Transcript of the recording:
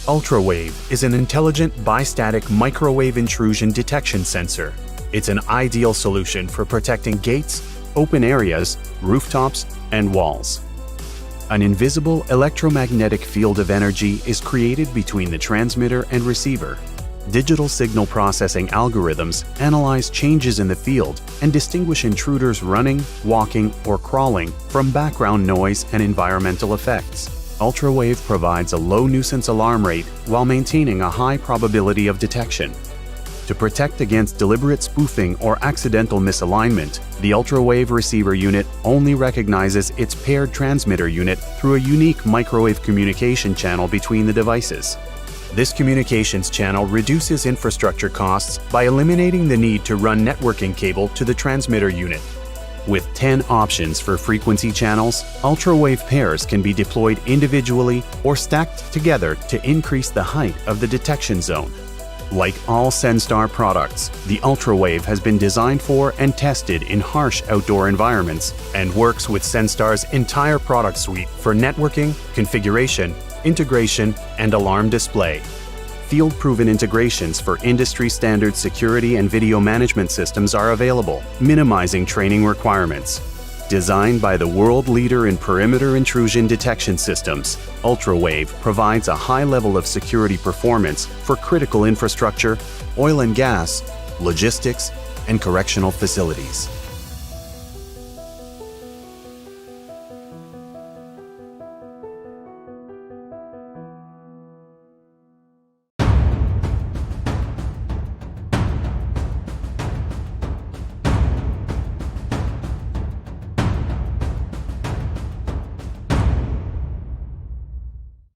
UltraWave is an intelligent bistatic microwave intrusion detection sensor. It's an ideal solution for protecting gates, open areas, rooftops, and walls. An invisible electromagnetic field of energy is created between the transmitter and receiver. Digital signal processing algorithms analyze changes in the field and distinguish intruders running, walking, or crawling from background noise and environmental effects. UltraWave provides a low nuisance alarm rate while maintaining a high probability of detection. To protect against deliberate spoofing or accidental misalignment, the UltraWave receiver unit only recognizes its paired transmitter unit through a unique microwave communication channel between the devices. This communications channel reduces infrastructure costs by eliminating the need to run networking cable to the transmitter unit. With 10 options for frequency channels, UltraWave pairs can be deployed individually or stacked together to increase the height of the detection zone. Like all Senstar products, the UltraWave has been designed for and tested in harsh outdoor environments and works with Senstar's entire product suite for networking, configuration, integration, and alarm display. Field-proven integrations for industry-standard security and video management systems are available, minimizing training requirements. Designed by the world leader in perimeter intrusion detection systems, UltraWave provides a high level of security performance for critical infrastructure, oil and gas, logistics, and correctional facilities.